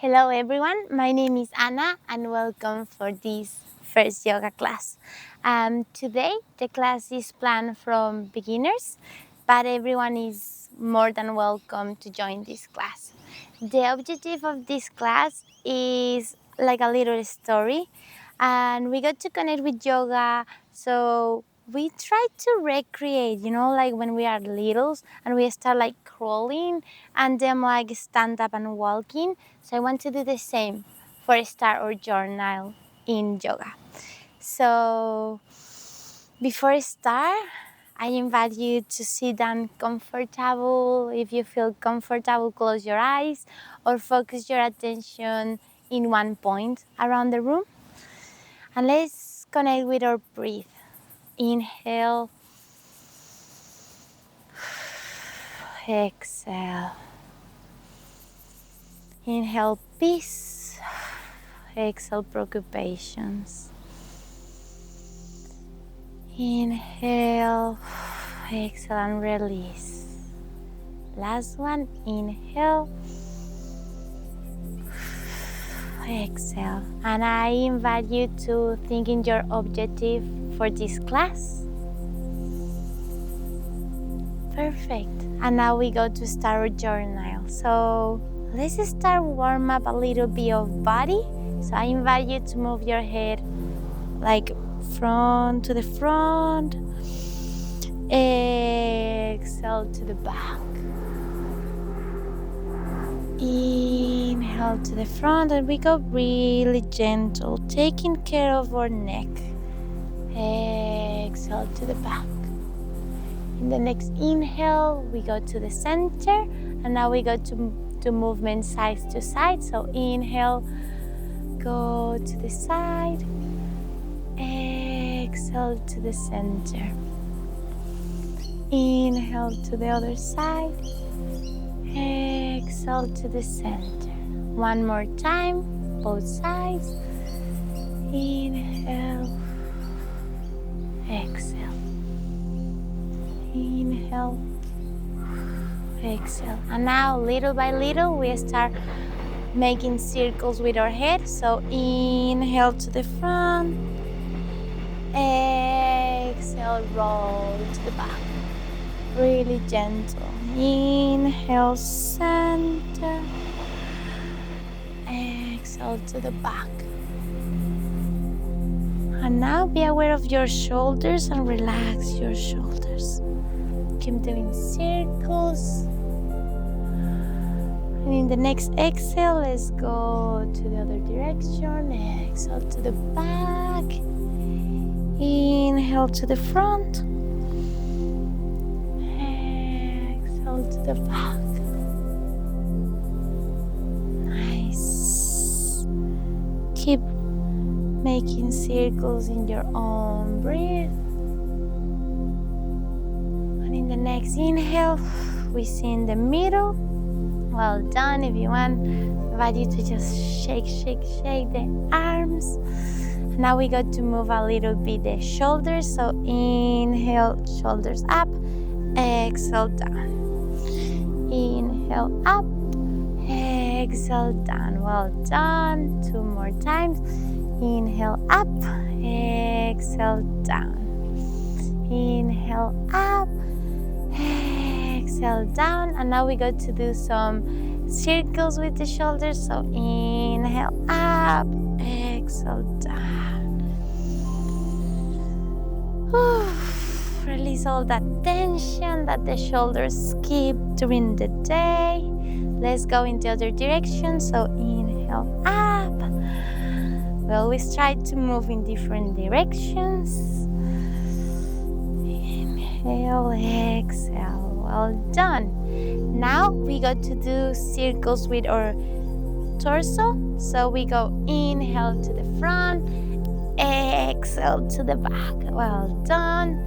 Hello everyone, my name is Anna and welcome for this first yoga class. Today the class is planned from beginners, but everyone is more than welcome to join this class. The objective of this class is like a little story, and we got to connect with yoga, so we try to recreate, like when we are littles and we start like crawling and then like stand up and walking. So I want to do the same for start or journal in yoga. So before I start, I invite you to sit down comfortable. If you feel comfortable, close your eyes or focus your attention in one point around the room. And let's connect with our breath. Inhale, exhale. Inhale peace, exhale preoccupations. Inhale, exhale and release. Last one, inhale, exhale. And I invite you to think in your objective for this class. Perfect. And now we go to start our journal. So let's start warm up a little bit of body. So I invite you to move your head like front to the front. Exhale to the back. Inhale to the front, and we go really gentle, taking care of our neck. Exhale to the back. In the next inhale, we go to the center, and now we go to movement side to side. So inhale, go to the side. Exhale to the center. Inhale to the other side. Exhale to the center. One more time, both sides. Inhale, exhale. Inhale, exhale. And now, little by little, we start making circles with our head. So inhale to the front. Exhale, roll to the back. Really gentle. Inhale, center. Exhale to the back. And now be aware of your shoulders and relax your shoulders. Keep doing circles. And in the next exhale, let's go to the other direction. Exhale to the back. Inhale to the front. Exhale to the back. Nice. Keep making circles in your own breath. And in the next inhale, we see in the middle. Well done. If you want, I invite you to just shake the arms. Now we got to move a little bit the shoulders. So inhale, shoulders up. Exhale, down. Inhale, up. Exhale, down. Well done. Two more times. Inhale, up. Exhale, down. Inhale, up. Exhale, down. And now we got to do some circles with the shoulders. So inhale, up. Exhale, down. Release all that tension that the shoulders keep during the day. Let's go in the other direction. So inhale, up. We always try to move in different directions. Inhale, exhale. Well done. Now we got to do circles with our torso. So we go inhale to the front, exhale to the back. Well done.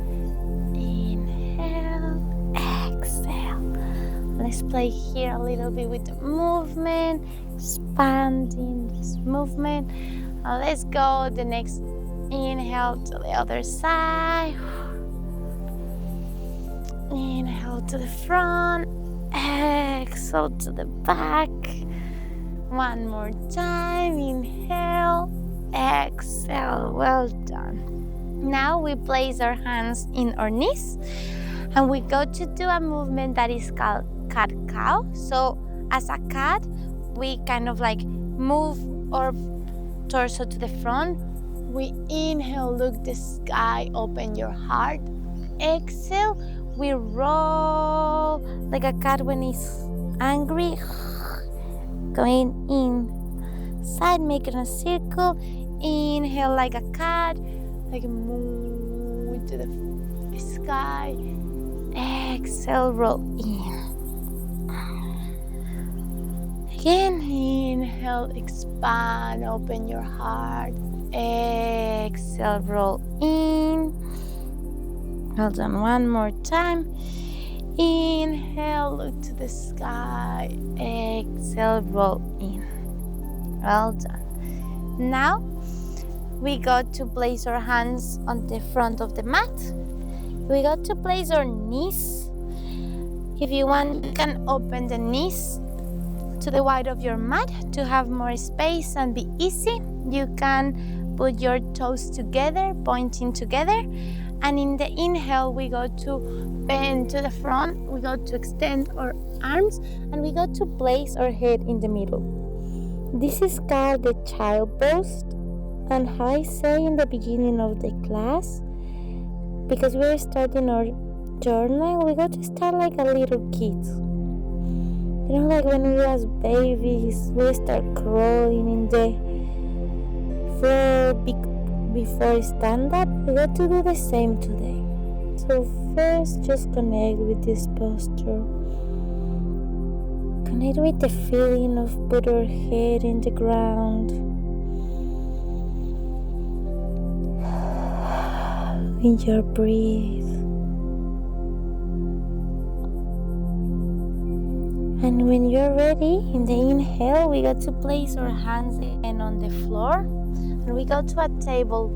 Inhale, exhale. Let's play here a little bit with the movement, expanding this movement. Let's go the next inhale to the other side. Inhale to the front, exhale to the back. One more time. Inhale. Exhale. Well done. Now we place our hands in our knees and we go to do a movement that is called cat-cow. So as a cat, we kind of like move our torso to the front. We inhale, look the sky, open your heart. Exhale, we roll like a cat when it's angry. Going inside, making a circle. Inhale like a cat, like move to the sky. Exhale, roll in. Again, inhale, expand, open your heart. Exhale, roll in. Hold on, one more time. Inhale, look to the sky. Exhale, roll in. Well done. Now we go to place our hands on the front of the mat. We go to place our knees. If you want, you can open the knees to the wide of your mat to have more space and be easy. You can put your toes together, pointing together. And in the inhale, we go to bend to the front. We go to extend our arms and we go to place our head in the middle. This is called the child pose. And how I say in the beginning of the class, because we're starting our journal, we got to start like a little kid. You know, like when we as babies, we start crawling in the floor before stand up. We got to do the same today. So first, just connect with this posture. Connect with the feeling of put our head in the ground. With your breath. And when you're ready, in the inhale, we got to place our hands again on the floor. And we go to a table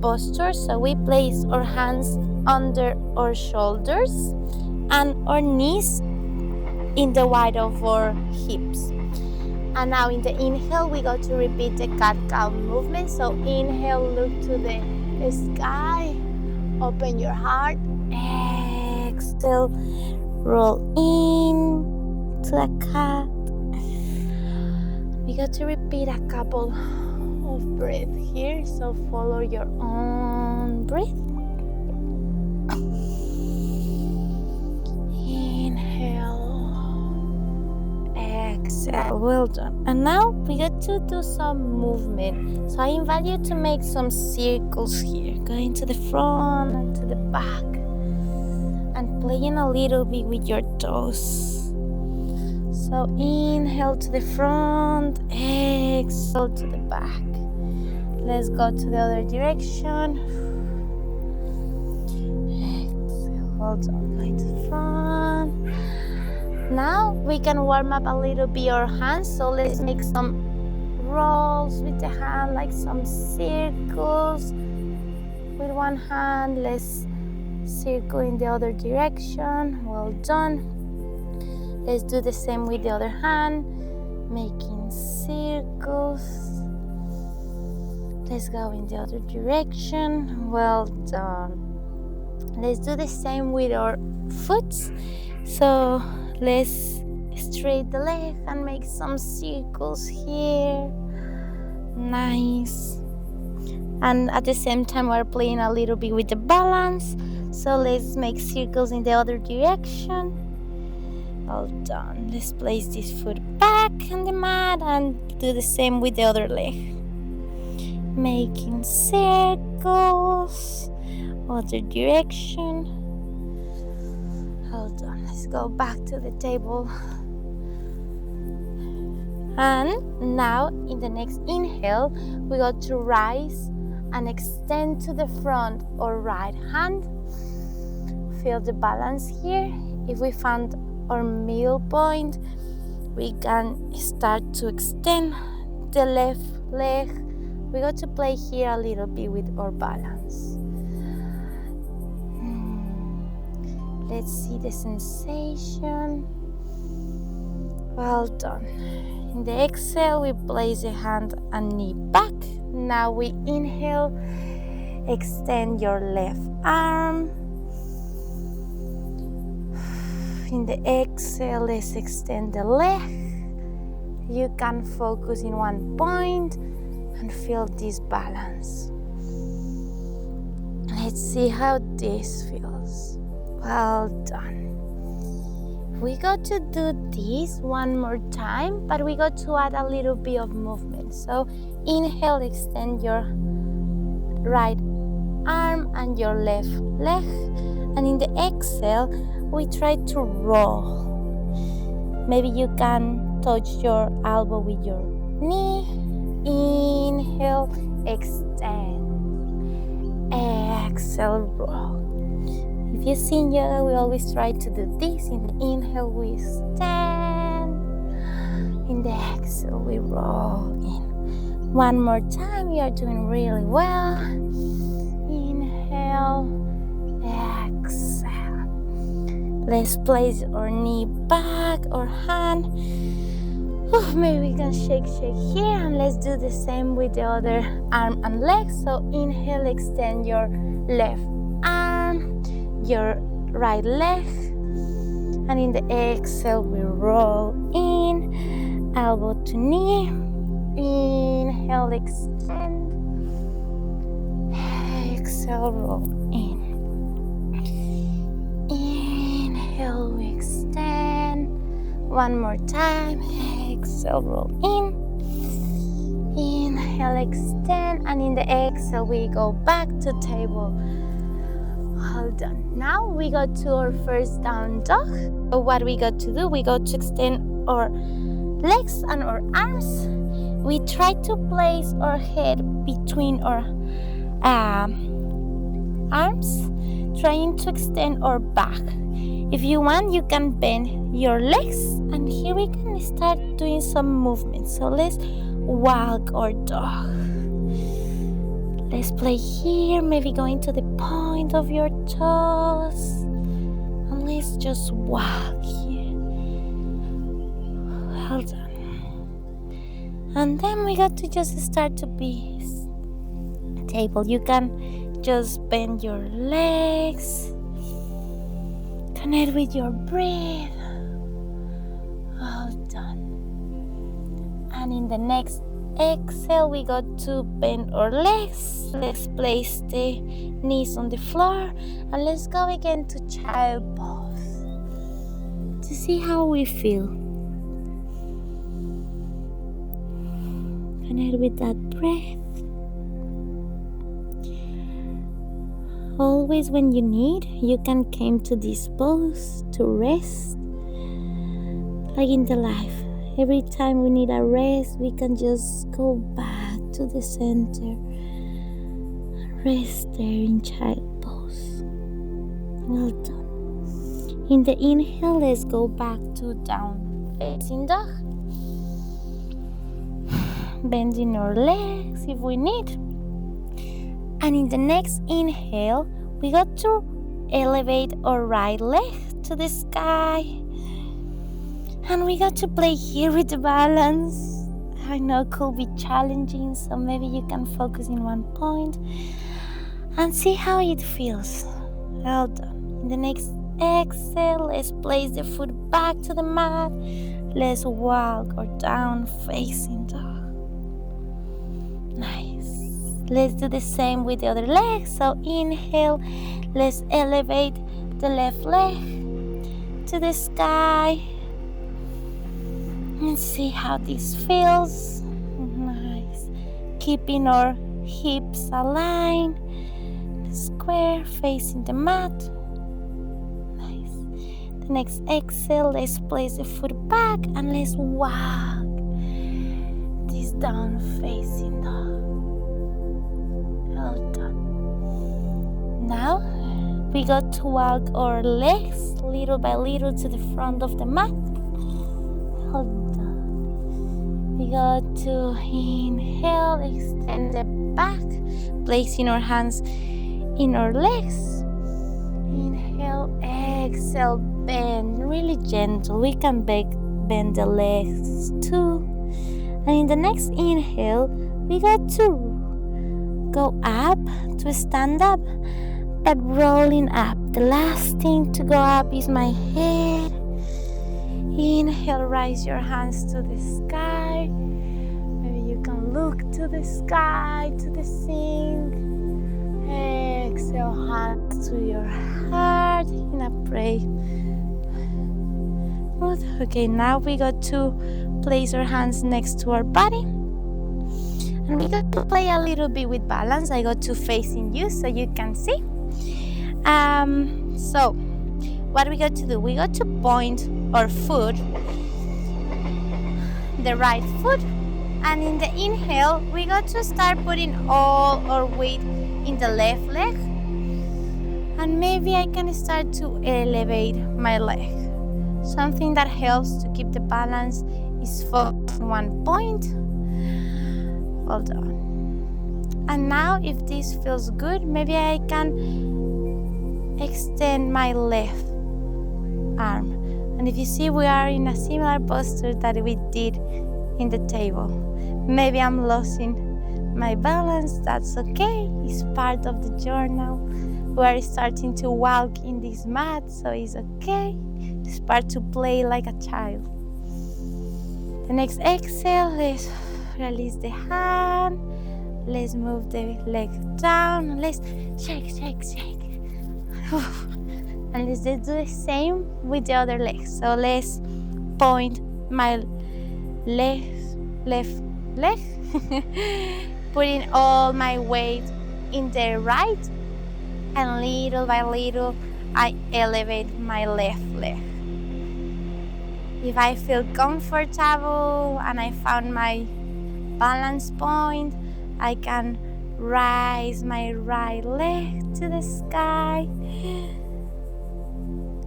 posture. So we place our hands under our shoulders and our knees in the wide of our hips. And now in the inhale, we go to repeat the cat-cow movement. So inhale, look to the sky, open your heart. Exhale, roll in to the cat. We got to repeat a couple of breaths here, so follow your own breath. Inhale, exhale, well done. And now we got to do some movement. So I invite you to make some circles here, going to the front and to the back, and playing a little bit with your toes. So inhale to the front, exhale to the back. Let's go to the other direction. Exhale, hold on, going to the front. Now we can warm up a little bit our hands. So let's make some rolls with the hand, like some circles. With one hand, let's circle in the other direction. Well done. Let's do the same with the other hand, making circles. Let's go in the other direction. Well done. Let's do the same with our foot. So let's straight the leg and make some circles here. Nice. And at the same time, we're playing a little bit with the balance. So let's make circles in the other direction. All done. Let's place this foot back on the mat and do the same with the other leg. Making circles. Other direction. Hold on. Let's go back to the table. And now in the next inhale, we go to rise and extend to the front our right hand. Feel the balance here. If we found our middle point, we can start to extend the left leg. We got to play here a little bit with our balance. Let's see the sensation. Well done. In the exhale, we place the hand and knee back. Now we inhale, extend your left arm. In the exhale, let's extend the leg. You can focus in one point and feel this balance. Let's see how this feels. Well done. We got to do this one more time, but we got to add a little bit of movement. So inhale, extend your right arm and your left leg. And in the exhale, we try to roll. Maybe you can touch your elbow with your knee. Inhale, extend. Exhale, roll. If you see in yoga, we always try to do this. In the inhale, we stand. In the exhale, we roll in. One more time, you are doing really well. Inhale, exhale. Let's place our knee back or hand. Maybe we can shake here, and let's do the same with the other arm and leg. So inhale, extend your left arm, your right leg, and in the exhale we roll in, elbow to knee. Inhale, extend. Exhale, roll in. Inhale, we extend. One more time. Exhale, roll in. Inhale, extend, and in the exhale we go back to table. Hold on. Now we go to our first down dog. So what we got to do, we got to extend our legs and our arms. We try to place our head between our arms, trying to extend our back. If you want, you can bend your legs, and here we can start doing some movement. So let's walk our dog. Let's play here, maybe going to the point of your toes, and let's just walk here. Well done. And then we got to just start to be table. You can just bend your legs, connect with your breath. Well done. And in the next exhale, we got to bend our legs. Let's place the knees on the floor, and let's go again to child pose to see how we feel. Connect with that breath. Always when you need, you can come to this pose to rest. Like in the life, every time we need a rest, we can just go back to the center and rest there in child pose. Well done. In the inhale, let's go back to down facing dog. Bending our legs if we need. And in the next inhale, we got to elevate our right leg to the sky. And we got to play here with the balance. I know it could be challenging, so maybe you can focus in one point and see how it feels. Well done. In the next exhale, let's place the foot back to the mat. Let's walk or down facing dog. Nice. Let's do the same with the other leg. So inhale, let's elevate the left leg to the sky and see how this feels. Nice. Keeping our hips aligned, square facing the mat. Nice. The next exhale, let's place the foot back and let's walk this down facing dog. Well done. Now we got to walk our legs little by little to the front of the mat. Well done. We got to inhale, extend the back, placing our hands in our legs. Inhale, exhale, bend, really gentle. We can bend the legs too. And in the next inhale, we got to go up to stand up, but rolling up. The last thing to go up is my head. Inhale, raise your hands to the sky. Maybe you can look to the sky, to the sink. Exhale, hands to your heart in a prayer. Good. Okay, now we got to place our hands next to our body. And we got to play a little bit with balance. I got to facing you so you can see. So what we got to do? We got to point our foot, the right foot, and in the inhale, we got to start putting all our weight in the left leg. And maybe I can start to elevate my leg. Something that helps to keep the balance is focus on one point. Hold on. And now if this feels good, maybe I can extend my left arm. And if you see, we are in a similar posture that we did in the table. Maybe I'm losing my balance. That's okay. It's part of the journal. We are starting to walk in this mat, so it's okay. It's part to play like a child. The next exhale, let's release the hand. Let's move the leg down. Let's shake. And let's do the same with the other leg. So let's point my left leg, putting all my weight in the right, and little by little, I elevate my left leg. If I feel comfortable and I found my balance point, I can raise my right leg to the sky.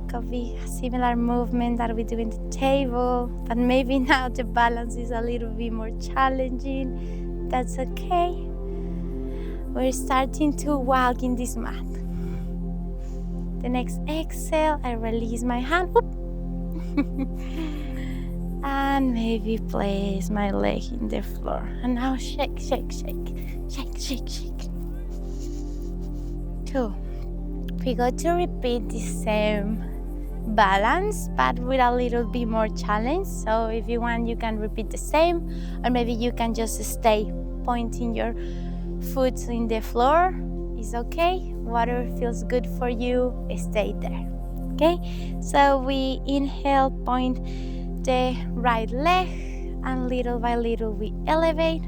Could be a similar movement that we do in the table, but maybe now the balance is a little bit more challenging. That's okay. We're starting to walk in this mat. The next exhale, I release my hand. And maybe place my leg in the floor. And now shake. Cool. We got to repeat the same balance, but with a little bit more challenge. So if you want, you can repeat the same, or maybe you can just stay pointing your foot in the floor. It's okay. Whatever feels good for you, stay there. Okay, so we inhale, point the right leg, and little by little we elevate.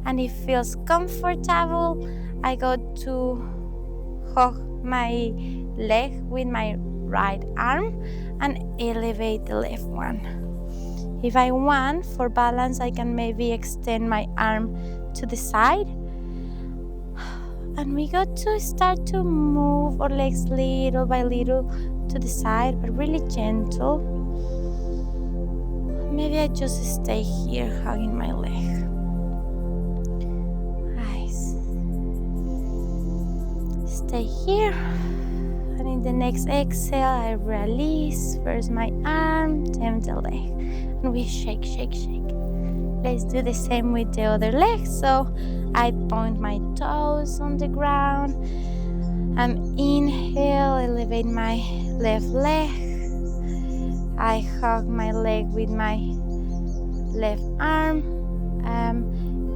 And it feels comfortable. I go to hug my leg with my right arm and elevate the left one. If I want, for balance, I can maybe extend my arm to the side. And we got to start to move our legs little by little to the side, but really gentle. Maybe I just stay here hugging my leg. Nice. Stay here. And in the next exhale, I release first my arm, then the leg. And we shake. Let's do the same with the other leg. So I point my toes on the ground. And inhale, elevate my left leg. I hug my leg with my left arm.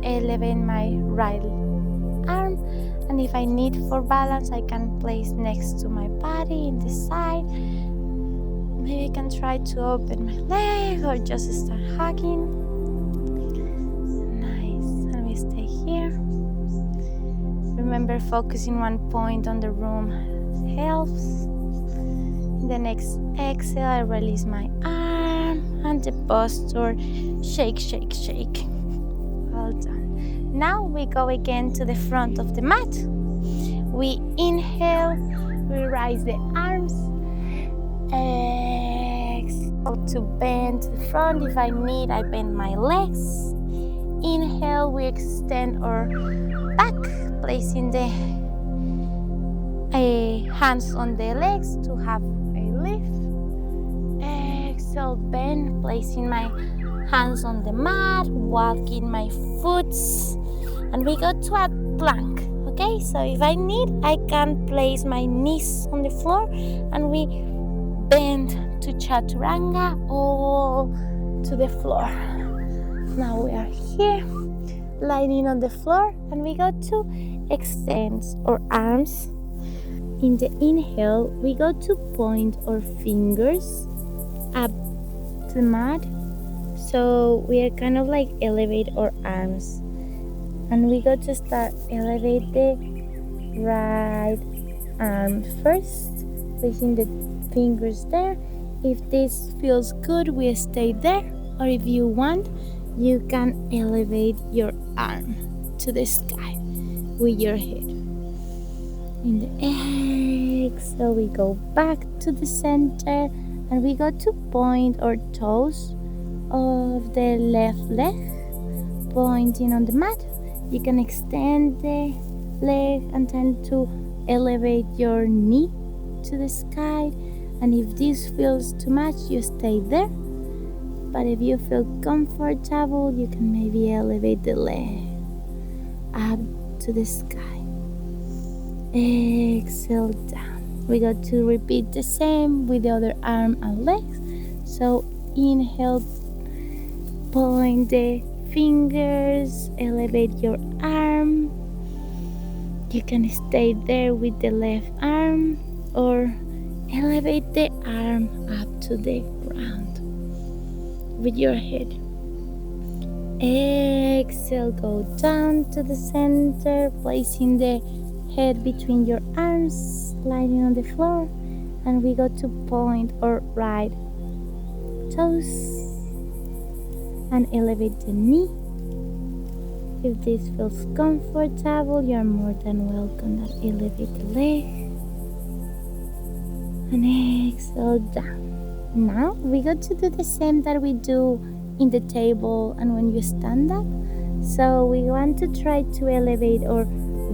Elevate my right arm. And if I need for balance, I can place next to my body in the side. Maybe I can try to open my leg or just start hugging. Nice. And we stay here. Remember, focusing one point on the room helps. In the next exhale, I release my arm and the posture. Shake. Well done. Now we go again to the front of the mat. We inhale, we raise the arms. Exhale to bend to the front. If I need, I bend my legs. Inhale, we extend our back, placing the hands on the legs to have a lift. exhale, bend, placing my hands on the mat, walking my foot, and we go to a plank. Okay, so if I need, I can place my knees on the floor and we bend to chaturanga all to the floor. Now we are here, lying on the floor, and we go to extend our arms. In the inhale, we go to point our fingers up to the mat. So we are kind of like elevate our arms. And we go to start elevate the right arm first, placing the fingers there. If this feels good, we stay there. Or if you want, you can elevate your arm to the sky with your head. In the exhale, we go back to the center and we go to point our toes of the left leg, pointing on the mat. You can extend the leg and tend to elevate your knee to the sky. And if this feels too much, you stay there. But if you feel comfortable, you can maybe elevate the leg up to the sky. Exhale down. We got to repeat the same with the other arm and legs. So inhale, point the fingers, elevate your arm. You can stay there with the left arm or elevate the arm up to the ground with your head. Exhale, go down to the center, placing the head between your arms, lying on the floor, and we go to point our right toes and elevate the knee. If this feels comfortable, you're more than welcome to elevate the leg and exhale down. Now we go to do the same that we do in the table and when you stand up. So we want to try to elevate our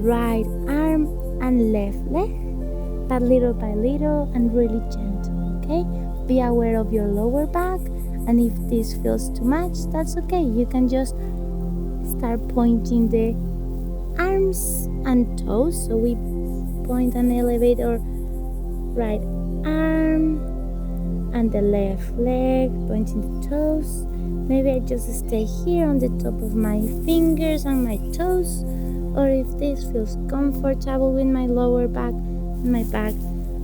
right arm and left leg, but little by little and really gentle, okay? Be aware of your lower back, and if this feels too much, that's okay. You can just start pointing the arms and toes. So we point and elevate our right arm and the left leg, pointing the toes. Maybe I just stay here on the top of my fingers and my toes, or if this feels comfortable with my lower back and my back,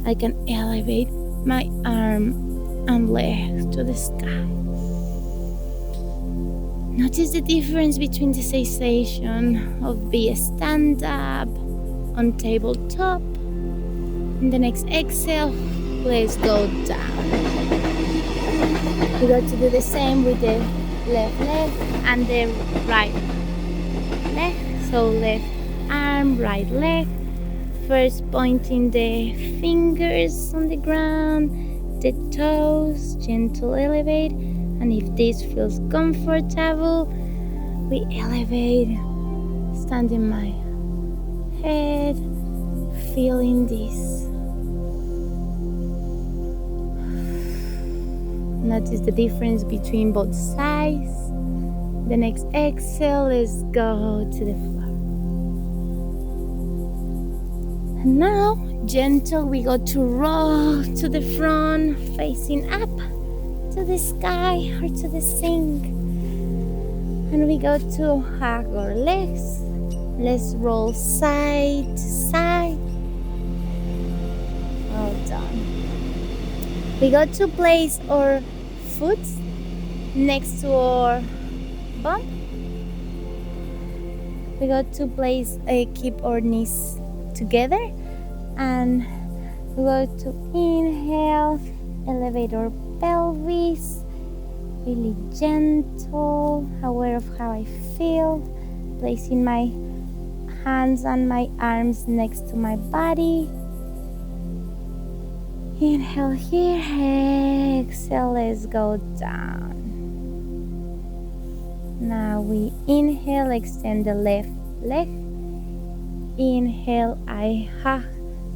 I can elevate my arm and leg to the sky. Notice the difference between the sensation of being stand up on tabletop. In the next exhale, let's go down. We got to do the same with the left leg and the right leg. So left arm, right leg. First pointing the fingers on the ground, the toes, gentle elevate. And if this feels comfortable, we elevate, standing my head, feeling this. Notice the difference between both sides. The next exhale, let's go to the floor. And now, gentle, we go to roll to the front, facing up to the sky or to the sink. And we go to hug our legs. Let's roll side to side. Well done. We go to place our foot next to our bum. We go to place, keep our knees together, and we go to inhale, elevate our pelvis, really gentle, aware of how I feel, placing my hands and my arms next to my body. Inhale here, exhale, let's go down. Now we inhale, extend the left leg. Inhale, I hug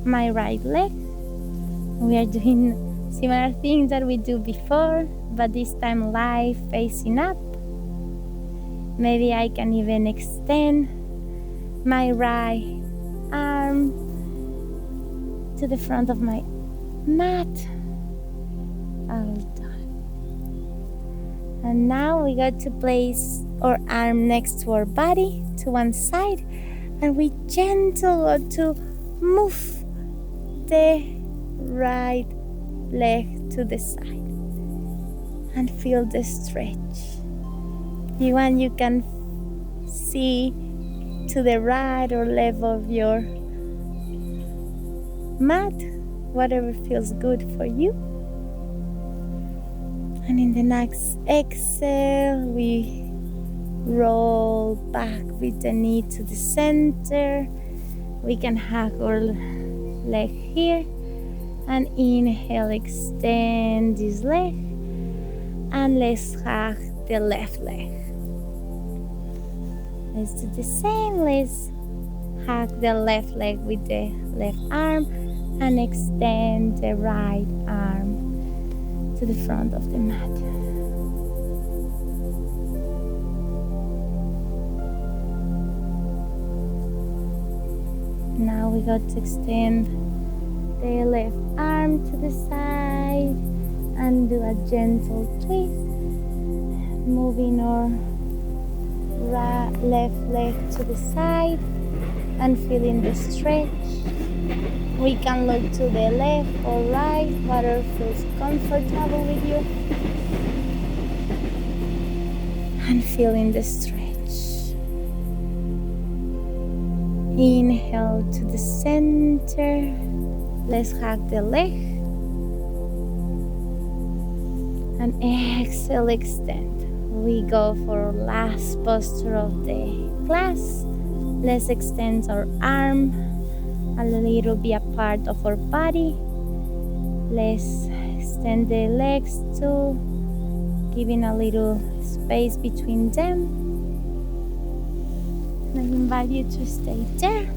my right leg. We are doing Similar things that we do before, but this time live facing up. Maybe I can even extend my right arm to the front of my mat. All done. And now we got to place our arm next to our body to one side, and we gentle go to move the right leg to the side and feel the stretch. You want, you can see to the right or left of your mat, whatever feels good for you. And in the next exhale, we roll back with the knee to the center. We can hug our leg here. And inhale, extend this leg. And let's hug the left leg. Let's do the same. Let's hug the left leg with the left arm and extend the right arm to the front of the mat. Now we got to extend the left arm to the side and do a gentle twist, moving our left leg to the side and feeling the stretch. We can look to the left or right, whatever feels comfortable with you, and feeling the stretch. Inhale to the center. Let's hug the leg. And exhale, extend. We go for our last posture of the class. Let's extend our arm a little bit apart of our body. Let's extend the legs too, giving a little space between them. I invite you to stay there.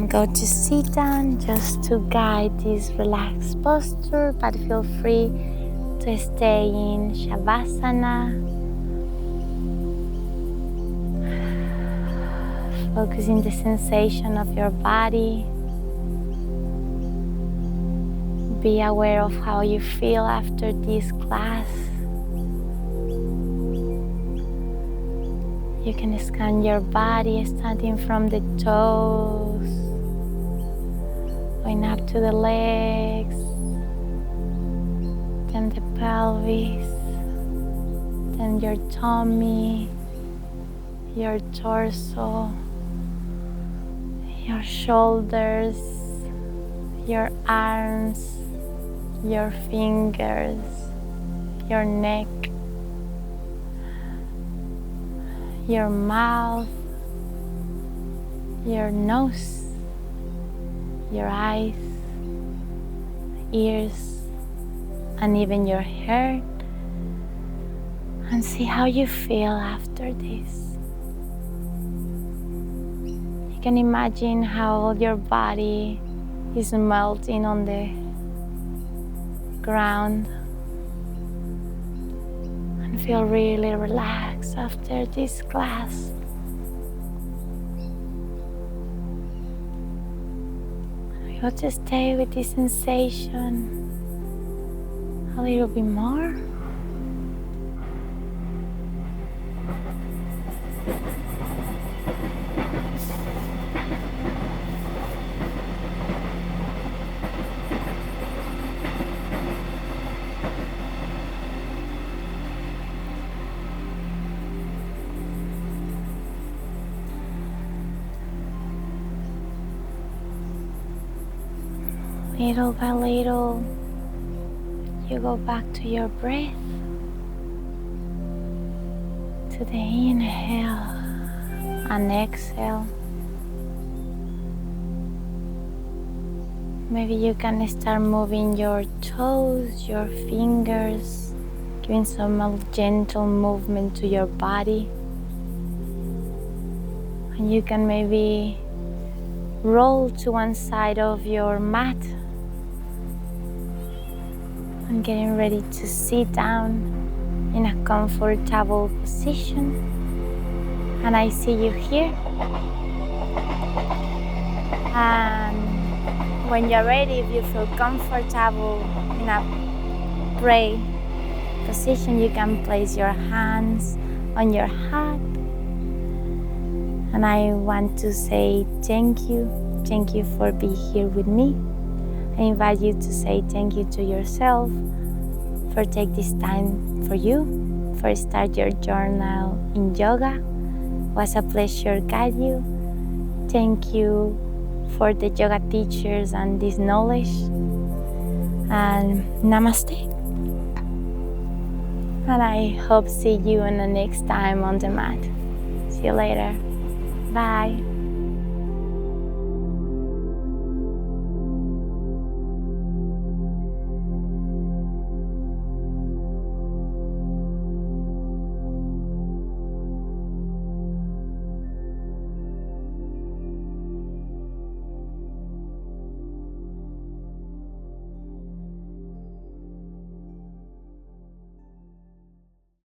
Go to sit down just to guide this relaxed posture, but feel free to stay in Shavasana. Focusing the sensation of your body. Be aware of how you feel after this class. You can scan your body starting from the toes, going up to the legs, then the pelvis, then your tummy, your torso, your shoulders, your arms, your fingers, your neck, your mouth, your nose, your eyes, ears, and even your hair, and see how you feel after this. You can imagine how your body is melting on the ground and feel really relaxed after this class. I got to stay with this sensation a little bit more. Little by little, you go back to your breath, to the inhale and exhale. Maybe you can start moving your toes, your fingers, giving some gentle movement to your body. And you can maybe roll to one side of your mat and getting ready to sit down in a comfortable position. And I see you here. And when you're ready, if you feel comfortable in a pray position, you can place your hands on your heart. And I want to say thank you. Thank you for being here with me. I invite you to say thank you to yourself for take this time for you, for start your journal in yoga. It was a pleasure guide you. Thank you for the yoga teachers and this knowledge. And namaste. And I hope see you in the next time on the mat. See you later. Bye.